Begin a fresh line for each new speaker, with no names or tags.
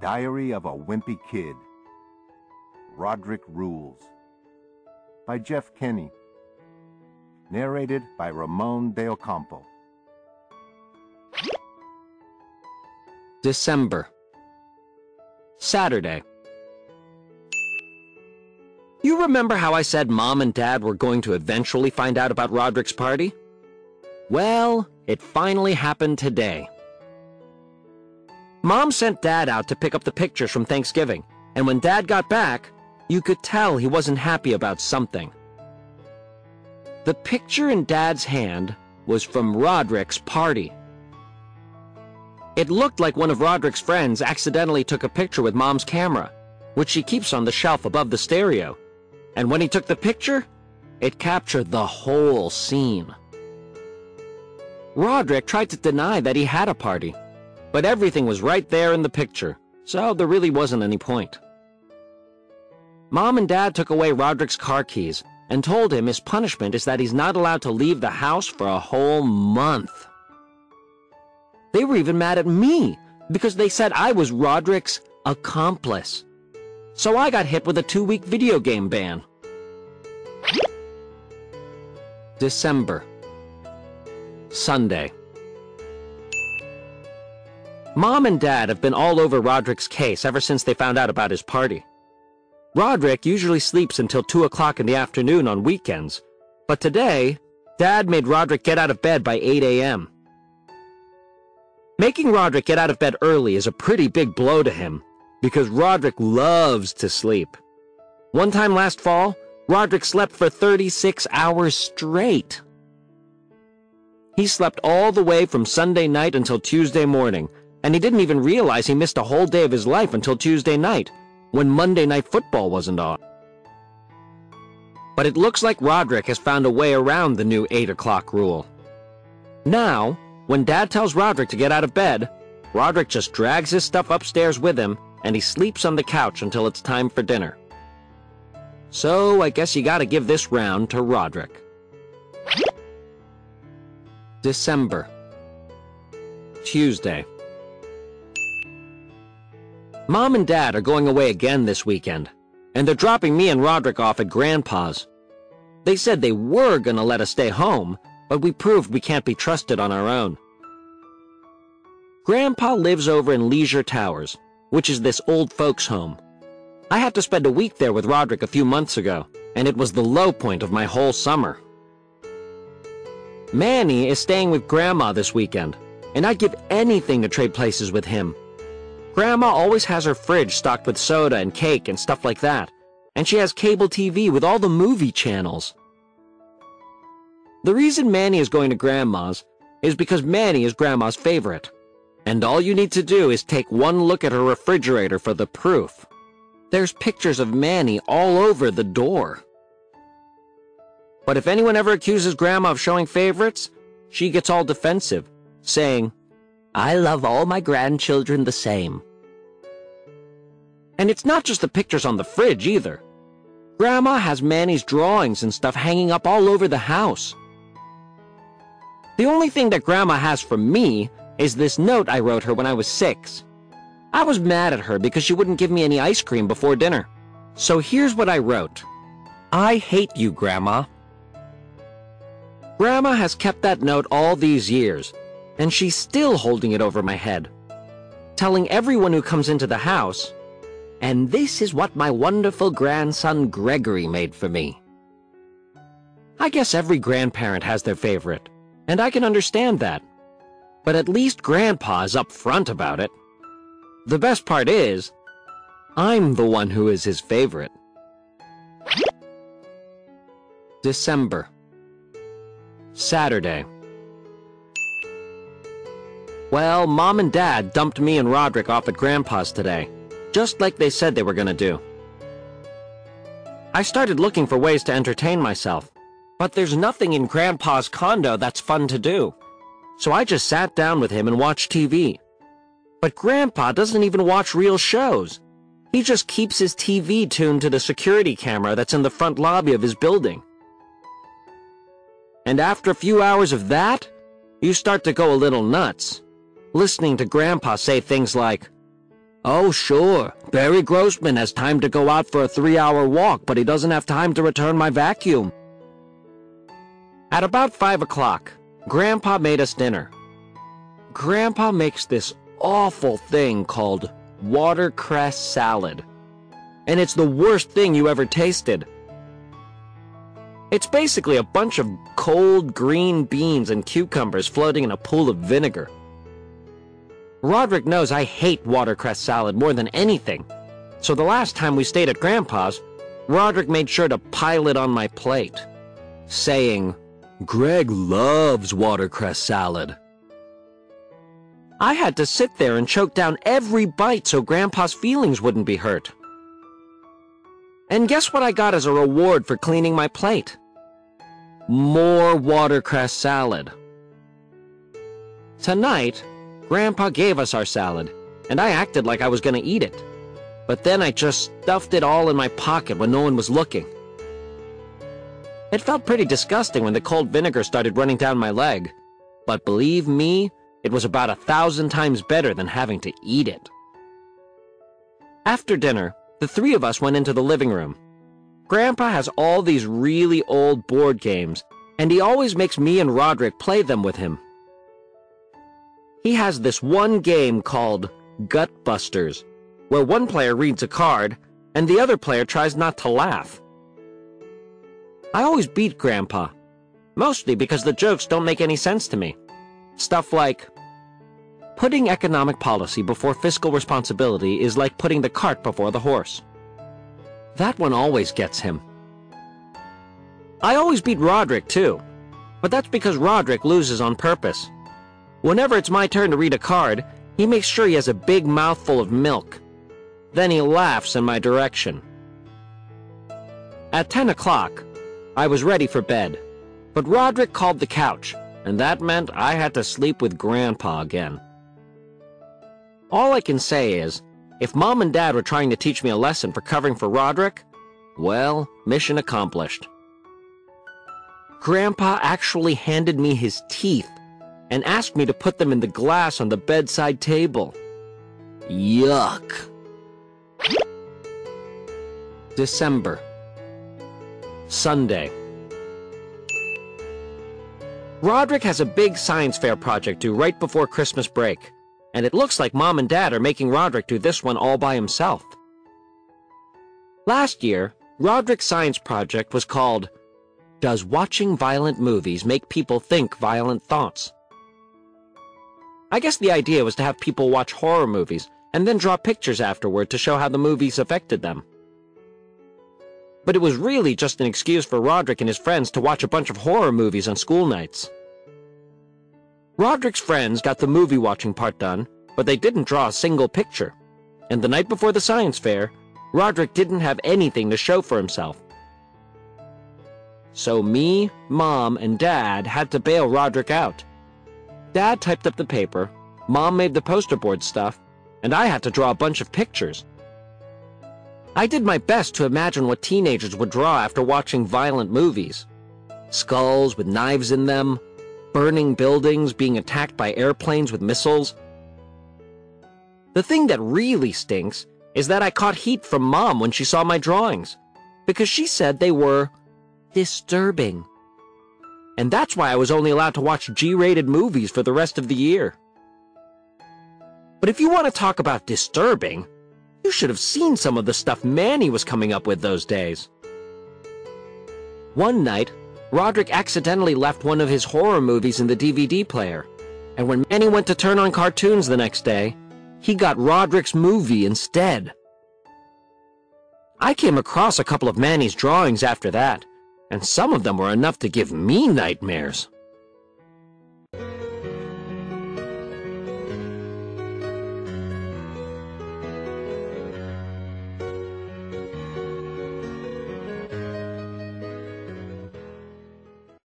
Diary of a Wimpy Kid. Rodrick Rules. By Jeff Kenny. Narrated by Ramon de Ocampo.
December. Saturday. You remember how I said Mom and Dad were going to eventually find out about Rodrick's party? Well, it finally happened today. Mom sent Dad out to pick up the pictures from Thanksgiving, and when Dad got back, you could tell he wasn't happy about something. The picture in Dad's hand was from Rodrick's party. It looked like one of Rodrick's friends accidentally took a picture with Mom's camera, which she keeps on the shelf above the stereo. And when he took the picture, it captured the whole scene. Rodrick tried to deny that he had a party, but everything was right there in the picture, so there really wasn't any point. Mom and Dad took away Rodrick's car keys and told him his punishment is that he's not allowed to leave the house for a whole month. They were even mad at me because they said I was Rodrick's accomplice. So I got hit with a 2-week video game ban. December. Sunday. Mom and Dad have been all over Rodrick's case ever since they found out about his party. Rodrick usually sleeps until 2 o'clock in the afternoon on weekends, but today, Dad made Rodrick get out of bed by 8 a.m. Making Rodrick get out of bed early is a pretty big blow to him, because Rodrick loves to sleep. One time last fall, Rodrick slept for 36 hours straight. He slept all the way from Sunday night until Tuesday morning, and he didn't even realize he missed a whole day of his life until Tuesday night, when Monday Night Football wasn't on. But it looks like Rodrick has found a way around the new 8 o'clock rule. Now, when Dad tells Rodrick to get out of bed, Rodrick just drags his stuff upstairs with him, and he sleeps on the couch until it's time for dinner. So I guess you gotta give this round to Rodrick. December. Tuesday. Mom and Dad are going away again this weekend, and they're dropping me and Rodrick off at Grandpa's. They said they were gonna let us stay home, but we proved we can't be trusted on our own. Grandpa lives over in Leisure Towers, which is this old folks' home. I had to spend a week there with Rodrick a few months ago, and it was the low point of my whole summer. Manny is staying with Grandma this weekend, and I'd give anything to trade places with him. Grandma always has her fridge stocked with soda and cake and stuff like that, and she has cable TV with all the movie channels. The reason Manny is going to Grandma's is because Manny is Grandma's favorite, and all you need to do is take one look at her refrigerator for the proof. There's pictures of Manny all over the door. But if anyone ever accuses Grandma of showing favorites, she gets all defensive, saying, "I love all my grandchildren the same." And it's not just the pictures on the fridge, either. Grandma has Manny's drawings and stuff hanging up all over the house. The only thing that Grandma has from me is this note I wrote her when I was 6. I was mad at her because she wouldn't give me any ice cream before dinner. So here's what I wrote. "I hate you, Grandma." Grandma has kept that note all these years, and she's still holding it over my head, telling everyone who comes into the house, "And this is what my wonderful grandson Gregory made for me." I guess every grandparent has their favorite, and I can understand that. But at least Grandpa is upfront about it. The best part is, I'm the one who is his favorite. December. Saturday. Well, Mom and Dad dumped me and Rodrick off at Grandpa's today, just like they said they were gonna do. I started looking for ways to entertain myself, but there's nothing in Grandpa's condo that's fun to do. So I just sat down with him and watched TV. But Grandpa doesn't even watch real shows. He just keeps his TV tuned to the security camera that's in the front lobby of his building. And after a few hours of that, you start to go a little nuts, listening to Grandpa say things like, "Oh, sure, Barry Grossman has time to go out for a 3-hour walk, but he doesn't have time to return my vacuum." At about 5 o'clock, Grandpa made us dinner. Grandpa makes this awful thing called watercress salad, and it's the worst thing you ever tasted. It's basically a bunch of cold green beans and cucumbers floating in a pool of vinegar. Rodrick knows I hate watercress salad more than anything, so the last time we stayed at Grandpa's, Rodrick made sure to pile it on my plate, saying, "Greg loves watercress salad." I had to sit there and choke down every bite so Grandpa's feelings wouldn't be hurt. And guess what I got as a reward for cleaning my plate? More watercress salad. Tonight, Grandpa gave us our salad, and I acted like I was going to eat it. But then I just stuffed it all in my pocket when no one was looking. It felt pretty disgusting when the cold vinegar started running down my leg. But believe me, it was about 1,000 times better than having to eat it. After dinner, the three of us went into the living room. Grandpa has all these really old board games, and he always makes me and Rodrick play them with him. He has this one game called Gutbusters, where one player reads a card, and the other player tries not to laugh. I always beat Grandpa, mostly because the jokes don't make any sense to me. Stuff like, putting economic policy before fiscal responsibility is like putting the cart before the horse. That one always gets him. I always beat Rodrick, too, but that's because Rodrick loses on purpose. Whenever it's my turn to read a card, he makes sure he has a big mouthful of milk. Then he laughs in my direction. At 10 o'clock, I was ready for bed, but Rodrick called the couch, and that meant I had to sleep with Grandpa again. All I can say is, if Mom and Dad were trying to teach me a lesson for covering for Rodrick, well, mission accomplished. Grandpa actually handed me his teeth and asked me to put them in the glass on the bedside table. Yuck. December. Sunday. Rodrick has a big science fair project due right before Christmas break, and it looks like Mom and Dad are making Rodrick do this one all by himself. Last year, Rodrick's science project was called, "Does watching violent movies make people think violent thoughts?" I guess the idea was to have people watch horror movies and then draw pictures afterward to show how the movies affected them. But it was really just an excuse for Rodrick and his friends to watch a bunch of horror movies on school nights. Rodrick's friends got the movie-watching part done, but they didn't draw a single picture. And the night before the science fair, Rodrick didn't have anything to show for himself. So me, Mom, and Dad had to bail Rodrick out. Dad typed up the paper, Mom made the poster board stuff, and I had to draw a bunch of pictures. I did my best to imagine what teenagers would draw after watching violent movies. Skulls with knives in them, burning buildings being attacked by airplanes with missiles. The thing that really stinks is that I caught heat from Mom when she saw my drawings, because she said they were disturbing. And that's why I was only allowed to watch G-rated movies for the rest of the year. But if you want to talk about disturbing, you should have seen some of the stuff Manny was coming up with those days. One night, Rodrick accidentally left one of his horror movies in the DVD player, and when Manny went to turn on cartoons the next day, he got Rodrick's movie instead. I came across a couple of Manny's drawings after that, and some of them were enough to give me nightmares.